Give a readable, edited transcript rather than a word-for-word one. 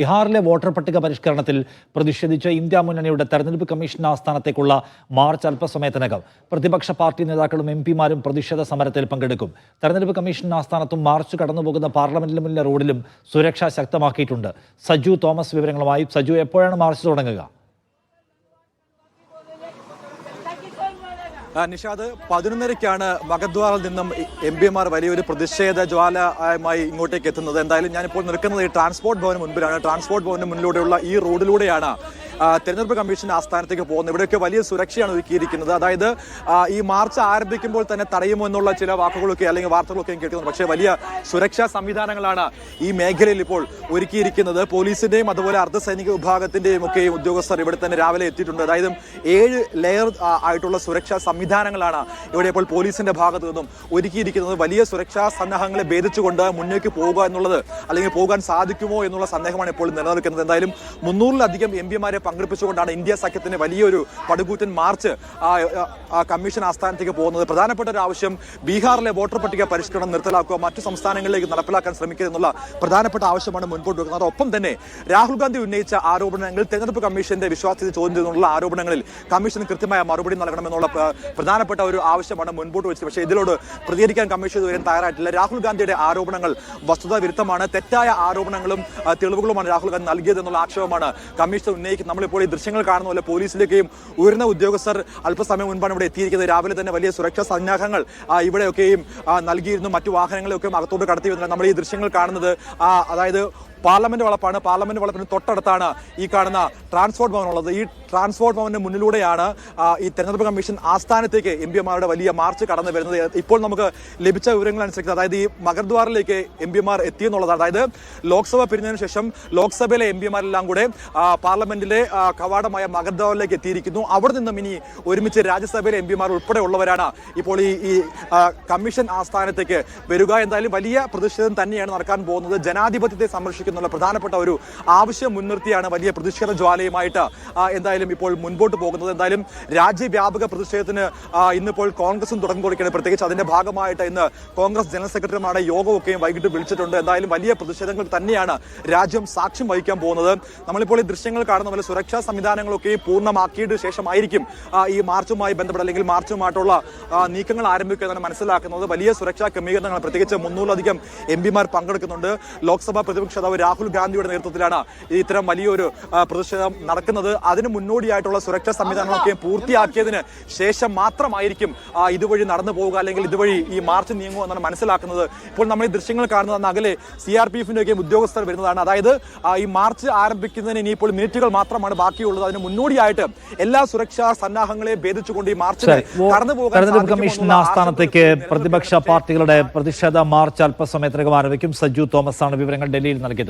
ബീഹാറിലെ വോട്ടർ പട്ടിക പരിഷ്കരണത്തിൽ പ്രതിഷേധിച്ച് ഇന്ത്യ മുന്നണിയുടെ തെരഞ്ഞെടുപ്പ് കമ്മീഷൻ ആസ്ഥാനത്തേക്കുള്ള മാർച്ച് അല്പസമയത്തിനകം പ്രതിപക്ഷ പാർട്ടി നേതാക്കളും എംപിമാരും പ്രതിഷേധ സമരത്തിൽ പങ്കെടുക്കും. തെരഞ്ഞെടുപ്പ് കമ്മീഷൻ ആസ്ഥാനത്തും മാർച്ച് കടന്നുപോകുന്ന പാർലമെന്റിന് മുന്നിലെ റോഡിലും സുരക്ഷ ശക്തമാക്കിയിട്ടുണ്ട്. സജു തോമസ് വിവരങ്ങളുമായി. സജു, എപ്പോഴാണ് മാർച്ച് തുടങ്ങുക? നിഷാദ്, 11:30ക്കാണ് മഗദ്വാറിൽ നിന്നും എംപിമാർ വലിയൊരു പ്രതിഷേധ ജ്വാലയുമായി ഇങ്ങോട്ടേക്ക് എത്തുന്നത്. എന്തായാലും ഞാനിപ്പോൾ നിൽക്കുന്നത് ഈ ട്രാൻസ്പോർട്ട് ഭവന് മുൻപിലാണ്. ട്രാൻസ്പോർട്ട് ഭവന് മുന്നിലൂടെയുള്ള ഈ റോഡിലൂടെയാണ് തെരഞ്ഞെടുപ്പ് കമ്മീഷൻ ആസ്ഥാനത്തേക്ക് പോകുന്നത്. ഇവിടെയൊക്കെ വലിയ സുരക്ഷയാണ് ഒരുക്കിയിരിക്കുന്നത്. അതായത് ഈ മാർച്ച് ആരംഭിക്കുമ്പോൾ തന്നെ തടയുമോ എന്നുള്ള ചില വാക്കുകളൊക്കെ അല്ലെങ്കിൽ വാർത്തകളൊക്കെ കേൾക്കുന്നുണ്ട്. പക്ഷേ വലിയ സുരക്ഷാ സംവിധാനങ്ങളാണ് ഈ മേഖലയിൽ ഇപ്പോൾ ഒരുക്കിയിരിക്കുന്നത്. പോലീസിന്റെയും അതുപോലെ അർദ്ധസൈനിക വിഭാഗത്തിന്റെയും ഒക്കെ ഉദ്യോഗസ്ഥർ ഇവിടെ തന്നെ രാവിലെ എത്തിയിട്ടുണ്ട്. അതായത് 7 ലെയർ ആയിട്ടുള്ള സുരക്ഷാ സംവിധാനങ്ങളാണ് ഇവിടെ ഇപ്പോൾ പോലീസിന്റെ ഭാഗത്തു നിന്നും ഒരുക്കിയിരിക്കുന്നത്. വലിയ സുരക്ഷാ സന്നാഹങ്ങളെ ഭേദിച്ചുകൊണ്ട് മുന്നേക്ക് പോകുക എന്നുള്ളത് അല്ലെങ്കിൽ പോകാൻ സാധിക്കുമോ എന്നുള്ള സന്ദേഹമാണ് ഇപ്പോൾ നിലനിൽക്കുന്നത്. എന്തായാലും 300-ലധികം എംപിമാരെ പങ്കെടുപ്പിച്ചുകൊണ്ടാണ് ഇന്ത്യ സഖ്യത്തിന് വലിയൊരു പടുകൂറ്റൻ മാർച്ച് കമ്മീഷൻ ആസ്ഥാനത്തേക്ക് പോകുന്നത്. പ്രധാനപ്പെട്ട ഒരു ആവശ്യം ബീഹാറിലെ വോട്ടർ പട്ടിക പരിഷ്കരണം നിർത്തലാക്കുക, മറ്റു സംസ്ഥാനങ്ങളിലേക്ക് നടപ്പിലാക്കാൻ ശ്രമിക്കുക എന്നുള്ള പ്രധാനപ്പെട്ട ആവശ്യമാണ് മുൻപോട്ട് വെക്കുന്നത്. ഒപ്പം തന്നെ രാഹുൽ ഗാന്ധി ഉന്നയിച്ച ആരോപണങ്ങൾ, തെരഞ്ഞെടുപ്പ് കമ്മീഷന്റെ വിശ്വാസ്യത ചോദ്യം ചെയ്യുന്നുള്ള ആരോപണങ്ങളിൽ കമ്മീഷൻ കൃത്യമായ മറുപടി നൽകണമെന്നുള്ള പ്രധാനപ്പെട്ട ഒരു ആവശ്യമാണ് മുൻപോട്ട് വെച്ചത്. പക്ഷേ ഇതിലോട് പ്രതികരിക്കാൻ കമ്മീഷൻ ഇതുവരെ തയ്യാറായിട്ടില്ല. രാഹുൽ ഗാന്ധിയുടെ ആരോപണങ്ങൾ വസ്തുതാ വിരുദ്ധമാണ്, തെറ്റായ ആരോപണങ്ങളും തെളിവുകളുമാണ് രാഹുൽ ഗാന്ധി നൽകിയതെന്നുള്ള ആക്ഷേപമാണ് കമ്മീഷൻ ഉന്നയിക്കുന്നത്. നമ്മളിപ്പോൾ ഈ ദൃശ്യങ്ങൾ കാണുന്ന പോലെ പോലീസിലേക്കും ഉയർന്ന ഉദ്യോഗസ്ഥർ അല്പസമയം മുൻപാണ് ഇവിടെ എത്തിയിരിക്കുന്നത്. രാവിലെ തന്നെ വലിയ സുരക്ഷാ സന്നാഹങ്ങൾ ഇവിടെയൊക്കെയും നൽകിയിരുന്നു. മറ്റു വാഹനങ്ങളെയൊക്കെ അകത്തോട്ട് കടത്തി വരുന്നത് നമ്മൾ ഈ ദൃശ്യങ്ങൾ കാണുന്നത്. അതായത് പാർലമെന്റ് വളപ്പാണ്. പാർലമെന്റ് വളപ്പിന് തൊട്ടടുത്താണ് ഈ കാണുന്ന ട്രാൻസ്പോർട്ട് ഭവൻ ഉള്ളത്. ഈ ട്രാൻസ്പോർട്ട് ഭവന് മുന്നിലൂടെയാണ് ഈ തെരഞ്ഞെടുപ്പ് കമ്മീഷൻ ആസ്ഥാനത്തേക്ക് എംപിമാരുടെ വലിയ മാർച്ച് കടന്നു വരുന്നത്. ഇപ്പോൾ നമുക്ക് ലഭിച്ച വിവരങ്ങൾ അനുസരിച്ച് അതായത് ഈ മഗദ്വാറിലേക്ക് എംപിമാർ എത്തിയെന്നുള്ളതാണ്. അതായത് ലോക്സഭ പിരിഞ്ഞതിനു ശേഷം ലോക്സഭയിലെ എംപിമാരെല്ലാം കൂടെ പാർലമെന്റിലെ കവാടമായ മഗദ്വാറിലേക്ക് എത്തിയിരിക്കുന്നു. അവിടെ നിന്നും ഇനി ഒരുമിച്ച് രാജ്യസഭയിലെ എംപിമാർ ഉൾപ്പെടെ ഉള്ളവരാണ് ഇപ്പോൾ ഈ കമ്മീഷൻ ആസ്ഥാനത്തേക്ക് വരിക. എന്തായാലും വലിയ പ്രതിഷേധം തന്നെയാണ് നടക്കാൻ പോകുന്നത്. ജനാധിപത്യത്തെ സംരക്ഷിക്കുന്ന പ്രധാനപ്പെട്ട ഒരു ആവശ്യം മുൻനിർത്തിയാണ് വലിയ പ്രതിഷേധ ജ്വാലയുമായിട്ട് എന്തായാലും ഇപ്പോൾ മുൻപോട്ട് പോകുന്നത്. എന്തായാലും രാജ്യവ്യാപക പ്രതിഷേധത്തിന് ഇന്നിപ്പോൾ കോൺഗ്രസും തുടങ്ങി കൊടുക്കുകയാണ്. പ്രത്യേകിച്ച് അതിന്റെ ഭാഗമായിട്ട് ഇന്ന് കോൺഗ്രസ് ജനറൽ സെക്രട്ടറിമാരുടെ യോഗമൊക്കെയും വൈകിട്ട് വിളിച്ചിട്ടുണ്ട്. എന്തായാലും വലിയ പ്രതിഷേധങ്ങൾ തന്നെയാണ് രാജ്യം സാക്ഷ്യം വഹിക്കാൻ പോകുന്നത്. നമ്മളിപ്പോൾ ഈ ദൃശ്യങ്ങൾ കാണുന്ന പോലെ സുരക്ഷാ സംവിധാനങ്ങളൊക്കെ പൂർണ്ണമാക്കിയിട്ട് ശേഷമായിരിക്കും ഈ മാർച്ചുമായി ബന്ധപ്പെട്ട അല്ലെങ്കിൽ മാർച്ചുമായിട്ടുള്ള നീക്കങ്ങൾ ആരംഭിക്കുക എന്നാണ് മനസ്സിലാക്കുന്നത്. വലിയ സുരക്ഷാ ക്രമീകരണങ്ങൾ, പ്രത്യേകിച്ച് 300-ലധികം എംപിമാർ പങ്കെടുക്കുന്നുണ്ട്. ലോക്സഭാ പ്രതിപക്ഷ നേതാവ് രാഹുൽ ഗാന്ധിയുടെ നേതൃത്വത്തിലാണ് ഇത്തരം വലിയൊരു പ്രതിഷേധം നടക്കുന്നത്. അതിന് മുന്നോടിയായിട്ടുള്ള സുരക്ഷാ സംവിധാനങ്ങളൊക്കെ പൂർത്തിയാക്കിയതിന് ശേഷം മാത്രമായിരിക്കും ഇതുവഴി നടന്നു പോവുക അല്ലെങ്കിൽ ഇതുവഴി ഈ മാർച്ച് നീങ്ങുക എന്നാണ് മനസ്സിലാക്കുന്നത്. ഇപ്പോൾ നമ്മൾ ഈ ദൃശ്യങ്ങൾ കാണുന്നത് അകലെ CRPF-ന്റെ ഒക്കെ ഉദ്യോഗസ്ഥർ വരുന്നതാണ്. അതായത് ഈ മാർച്ച് ആരംഭിക്കുന്നതിന് ഇനിയിപ്പോൾ മിനിറ്റുകൾ മാത്രമാണ് ബാക്കിയുള്ളത്. അതിന് മുന്നോടിയായിട്ട് എല്ലാ സുരക്ഷാ സന്നാഹങ്ങളെ ഭേദിച്ചുകൊണ്ട് ഈ മാർച്ച് കടന്നു പോകാൻ തെരഞ്ഞെടുപ്പ് കമ്മീഷൻ ആസ്ഥാനത്തേക്ക് പ്രതിപക്ഷ പാർട്ടികളുടെ പ്രതിഷേധ മാർച്ച് അല്പസമയത്തിനകം ആരംഭിക്കും. സജു തോമസ് ആണ് വിവരങ്ങൾ ഡൽഹിയിൽ നൽകിയത്.